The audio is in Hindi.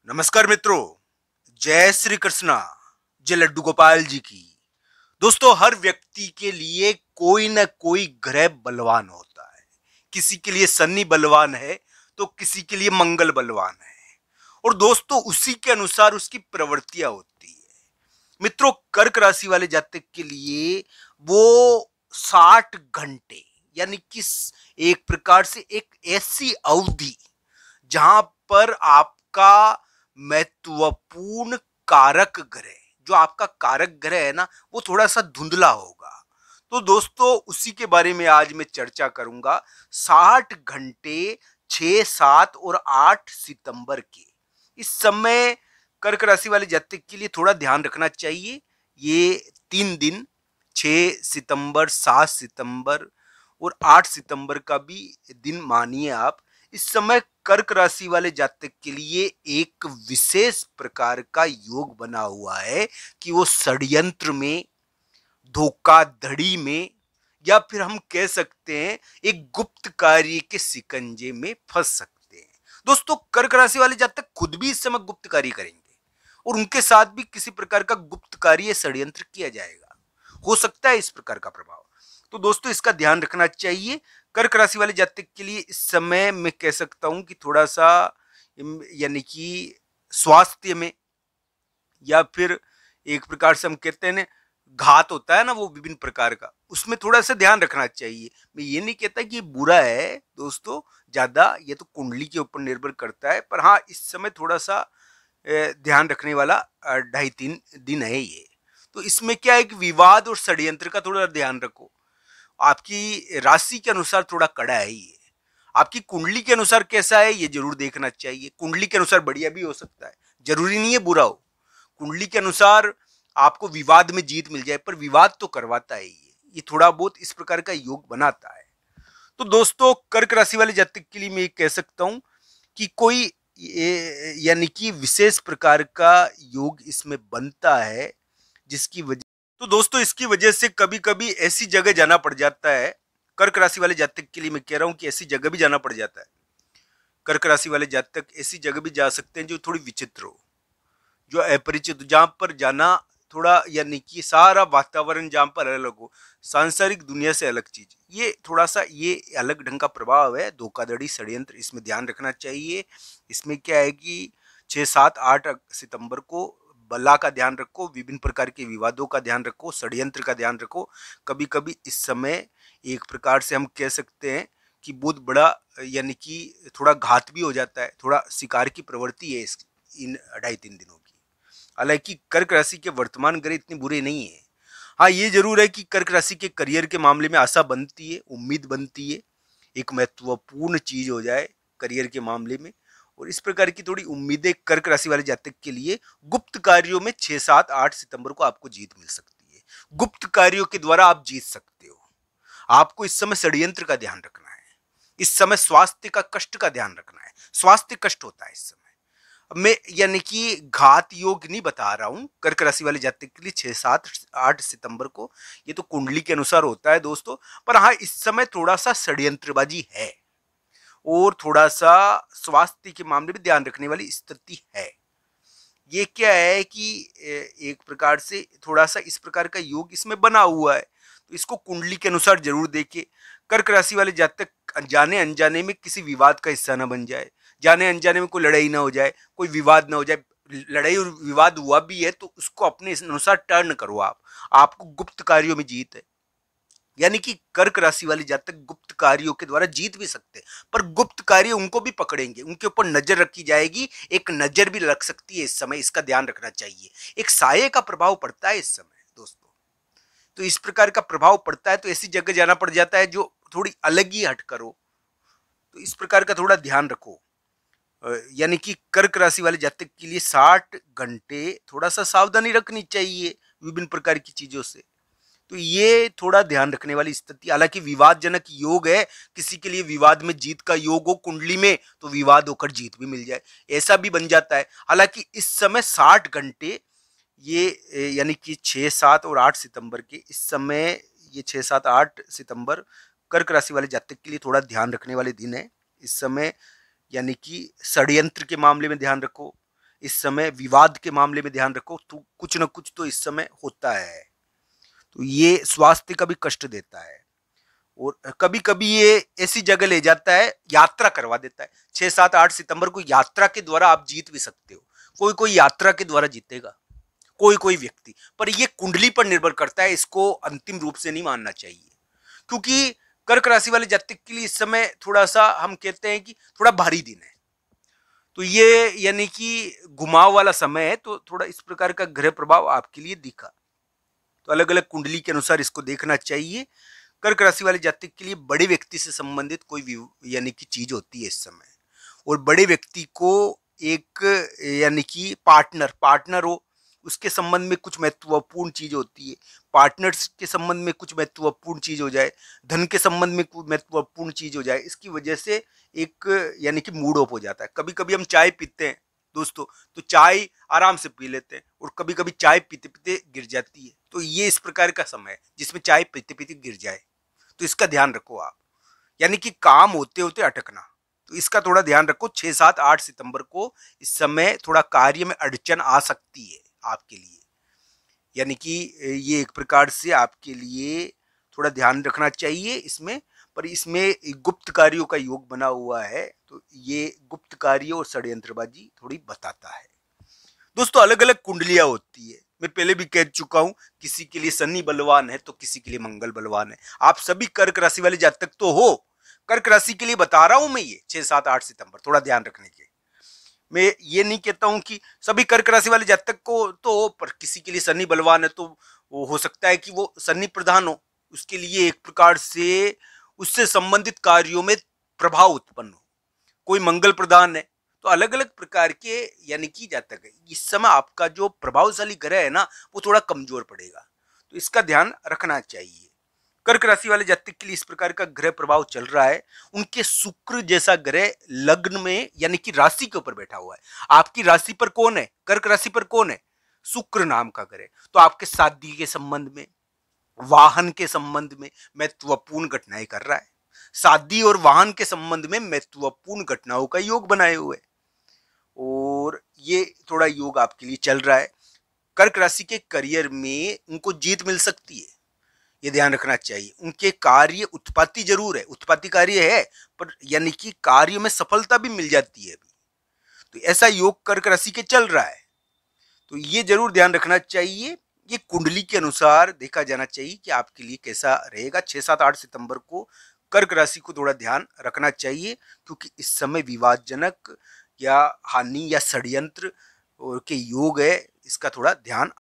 नमस्कार मित्रों, जय श्री कृष्णा, जय लड्डू गोपाल जी की। दोस्तों, हर व्यक्ति के लिए कोई ना कोई ग्रह बलवान होता है। किसी के लिए शनि बलवान है तो किसी के लिए मंगल बलवान है, और दोस्तों उसी के अनुसार उसकी प्रवृत्तियां होती है। मित्रों, कर्क राशि वाले जातक के लिए वो 60 घंटे यानी कि एक प्रकार से एक ऐसी अवधि जहां पर आपका महत्वपूर्ण कारक ग्रह, जो आपका कारक ग्रह है ना, वो थोड़ा सा धुंधला होगा। तो दोस्तों उसी के बारे में आज मैं चर्चा करूंगा। 60 घंटे 6, 7 और 8 सितंबर के इस समय कर्क राशि वाले जातक के लिए थोड़ा ध्यान रखना चाहिए। ये 3 दिन 6 सितंबर, 7 सितंबर और 8 सितंबर का भी दिन मानिए आप। इस समय कर्क राशि वाले जातक के लिए एक विशेष प्रकार का योग बना हुआ है कि वो षड्यंत्र में, धोखाधड़ी में, या फिर हम कह सकते हैं एक गुप्त कार्य के शिकंजे में फंस सकते हैं। दोस्तों, कर्क राशि वाले जातक खुद भी इस समय गुप्त कार्य करेंगे और उनके साथ भी किसी प्रकार का गुप्त कार्य षड्यंत्र किया जाएगा। हो सकता है इस प्रकार का प्रभाव। तो दोस्तों इसका ध्यान रखना चाहिए। कर्क राशि वाले जातक के लिए इस समय मैं कह सकता हूं कि थोड़ा सा यानी कि स्वास्थ्य में, या फिर एक प्रकार से हम कहते हैं ना, घात होता है ना वो विभिन्न प्रकार का, उसमें थोड़ा सा ध्यान रखना चाहिए। मैं ये नहीं कहता कि ये बुरा है दोस्तों, ज्यादा ये तो कुंडली के ऊपर निर्भर करता है, पर हाँ इस समय थोड़ा सा ध्यान रखने वाला 2.5-3 दिन है ये। तो इसमें क्या है कि विवाद और षड्यंत्र का थोड़ा ध्यान रखो। आपकी राशि के अनुसार थोड़ा कड़ा है ये। आपकी कुंडली के अनुसार कैसा है ये जरूर देखना चाहिए। कुंडली के अनुसार बढ़िया भी हो सकता है, जरूरी नहीं है बुरा हो। कुंडली के अनुसार आपको विवाद में जीत मिल जाए, पर विवाद तो करवाता है ये थोड़ा बहुत इस प्रकार का योग बनाता है। तो दोस्तों कर्क राशि वाले जातक के लिए मैं कह सकता हूं कि कोई यानी कि विशेष प्रकार का योग इसमें बनता है, जिसकी वजह, तो दोस्तों इसकी वजह से कभी कभी ऐसी जगह जाना पड़ जाता है। कर्क राशि वाले जातक के लिए मैं कह रहा हूं कि ऐसी जगह भी जाना पड़ जाता है। कर्क राशि वाले जातक ऐसी जगह भी जा सकते हैं जो थोड़ी विचित्र हो, जो अपरिचित, जहां पर जाना थोड़ा यानी कि सारा वातावरण जहां पर अलग हो, सांसारिक दुनिया से अलग चीज, ये थोड़ा सा ये अलग ढंग का प्रभाव है। धोखाधड़ी, षड्यंत्र, इसमें ध्यान रखना चाहिए। इसमें क्या है कि 6, 7, 8 सितंबर को बला का ध्यान रखो, विभिन्न प्रकार के विवादों का ध्यान रखो, षड्यंत्र का ध्यान रखो। कभी कभी इस समय एक प्रकार से हम कह सकते हैं कि बहुत बड़ा यानी कि थोड़ा घात भी हो जाता है, थोड़ा शिकार की प्रवृत्ति है इन 2.5-3 दिनों की। हालांकि कर्क राशि के वर्तमान ग्रह इतने बुरे नहीं है। हाँ ये जरूर है कि कर्क राशि के करियर के मामले में आशा बनती है, उम्मीद बनती है, एक महत्वपूर्ण चीज हो जाए करियर के मामले में। और इस प्रकार की थोड़ी उम्मीदें कर्क राशि वाले जातक के लिए गुप्त कार्यों में 6, 7, 8 सितंबर को आपको जीत मिल सकती है। गुप्त कार्यों के द्वारा आप जीत सकते हो। आपको इस समय षड्यंत्र का ध्यान रखना है। इस समय स्वास्थ्य का कष्ट का ध्यान रखना है। स्वास्थ्य कष्ट होता है इस समय। मैं यानी कि घात योग नहीं बता रहा हूं कर्क राशि वाले जातक के लिए 6, 7, 8 सितंबर को। ये तो कुंडली के अनुसार होता है दोस्तों, पर हाँ इस समय थोड़ा सा षड्यंत्रबाजी है और थोड़ा सा स्वास्थ्य के मामले में ध्यान रखने वाली स्थिति है। ये क्या है कि एक प्रकार से थोड़ा सा इस प्रकार का योग इसमें बना हुआ है, तो इसको कुंडली के अनुसार जरूर देखिए। कर्क राशि वाले जातक जाने अनजाने में किसी विवाद का हिस्सा ना बन जाए, जाने अनजाने में कोई लड़ाई ना हो जाए, कोई विवाद ना हो जाए। लड़ाई और विवाद हुआ भी है तो उसको अपने अनुसार टर्न करो आप। आपको गुप्त कार्यों में जीत है, यानी कि कर्क राशि वाले जातक गुप्त कार्यों के द्वारा जीत भी सकते हैं, पर गुप्त कार्य उनको भी पकड़ेंगे, उनके ऊपर नजर रखी जाएगी, एक नजर भी लग सकती है इस समय, इसका ध्यान रखना चाहिए। एक साये का प्रभाव पड़ता है इस समय दोस्तों। तो इस प्रकार का प्रभाव पड़ता है तो ऐसी जगह जाना पड़ जाता है जो थोड़ी अलग ही हट करो। तो इस प्रकार का थोड़ा ध्यान रखो। यानी कि कर्क राशि वाले जातक के लिए 60 घंटे थोड़ा सा सावधानी रखनी चाहिए विभिन्न प्रकार की चीजों से। तो ये थोड़ा ध्यान रखने वाली स्थिति। हालांकि विवादजनक योग है, किसी के लिए विवाद में जीत का योग हो कुंडली में तो विवाद होकर जीत भी मिल जाए, ऐसा भी बन जाता है। हालांकि इस समय 60 घंटे ये यानी कि 6, 7 और 8 सितंबर के इस समय, ये 6, 7, 8 सितंबर कर्क राशि वाले जातक के लिए थोड़ा ध्यान रखने वाले दिन है। इस समय यानी कि षड्यंत्र के मामले में ध्यान रखो, इस समय विवाद के मामले में ध्यान रखो, तो कुछ ना कुछ तो इस समय होता है, तो ये स्वास्थ्य का भी कष्ट देता है। और कभी कभी ये ऐसी जगह ले जाता है, यात्रा करवा देता है। 6, 7, 8 सितंबर को यात्रा के द्वारा आप जीत भी सकते हो। कोई कोई यात्रा के द्वारा जीतेगा, कोई कोई व्यक्ति, पर ये कुंडली पर निर्भर करता है, इसको अंतिम रूप से नहीं मानना चाहिए। क्योंकि कर्क राशि वाले जातक के लिए इस समय थोड़ा सा हम कहते हैं कि थोड़ा भारी दिन है, तो ये यानी कि घुमाव वाला समय है, तो थोड़ा इस प्रकार का ग्रह प्रभाव आपके लिए दिखा। तो अलग अलग कुंडली के अनुसार इसको देखना चाहिए। कर्क राशि वाले जातक के लिए बड़े व्यक्ति से संबंधित कोई यानी कि चीज होती है इस समय, और बड़े व्यक्ति को एक यानी कि पार्टनर हो, उसके संबंध में कुछ महत्वपूर्ण चीज होती है। पार्टनर्स के संबंध में कुछ महत्वपूर्ण चीज हो जाए, धन के संबंध में कुछ महत्वपूर्ण चीज हो जाए, इसकी वजह से एक यानी कि मूड ऑफ हो जाता है। कभी कभी हम चाय पीते हैं दोस्तों, तो चाय आराम से पी लेते हैं, और कभी कभी चाय पीते पीते गिर जाती है। तो ये इस प्रकार का समय है जिसमें चाय पीते पीते गिर जाए, तो इसका ध्यान रखो आप, यानी कि काम होते होते अटकना, तो इसका थोड़ा ध्यान रखो। 6, 7, 8 सितंबर को इस समय थोड़ा कार्य में अड़चन आ सकती है आपके लिए, यानी कि ये एक प्रकार से आपके लिए थोड़ा ध्यान रखना चाहिए इसमें। पर इसमें गुप्त कार्यों का योग बना हुआ है, तो ये गुप्त कार्यों और षड्यंत्रबाजी थोड़ी बताता है। दोस्तों अलग अलग कुंडलियां होती है, मैं पहले भी कह चुका हूं, किसी के लिए शनि बलवान है तो किसी के लिए मंगल बलवान है। आप सभी कर्क राशि वाले जातक तो हो, कर्क राशि के लिए बता रहा हूं मैं ये 6, 7, 8 सितंबर थोड़ा ध्यान रखने के। मैं ये नहीं कहता हूं कि सभी कर्क राशि वाले जातक को तो हो, पर किसी के लिए शनि बलवान है तो वो हो सकता है कि वो शनि प्रधान हो, उसके लिए एक प्रकार से उससे संबंधित कार्यों में प्रभाव उत्पन्न हो। कोई मंगल प्रधान है, तो अलग अलग प्रकार के यानी कि जातक है। इस समय आपका जो प्रभावशाली ग्रह है ना, वो थोड़ा कमजोर पड़ेगा, तो इसका ध्यान रखना चाहिए। कर्क राशि वाले जातक के लिए इस प्रकार का ग्रह प्रभाव चल रहा है। उनके शुक्र जैसा ग्रह लग्न में यानी कि राशि के ऊपर बैठा हुआ है। आपकी राशि पर कौन है? कर्क राशि पर कौन है? शुक्र नाम का ग्रह। तो आपके शादी के संबंध में, वाहन के संबंध में महत्वपूर्ण घटनाएं कर रहा है। शादी और वाहन के संबंध में महत्वपूर्ण घटनाओं का योग बनाए हुए, और ये थोड़ा योग आपके लिए चल रहा है। कर्क राशि के करियर में उनको जीत मिल सकती है, ये ध्यान रखना चाहिए। उनके कार्य उत्पत्ति जरूर है, उत्पत्ति कार्य है, पर यानी कि कार्य में सफलता भी मिल जाती है अभी, तो ऐसा योग कर्क राशि के चल रहा है, तो ये जरूर ध्यान रखना चाहिए। ये कुंडली के अनुसार देखा जाना चाहिए कि आपके लिए कैसा रहेगा। 6, 7, 8 सितंबर को कर्क राशि को थोड़ा ध्यान रखना चाहिए, क्योंकि इस समय विवादजनक या हानि या षड्यंत्र के योग है, इसका थोड़ा ध्यान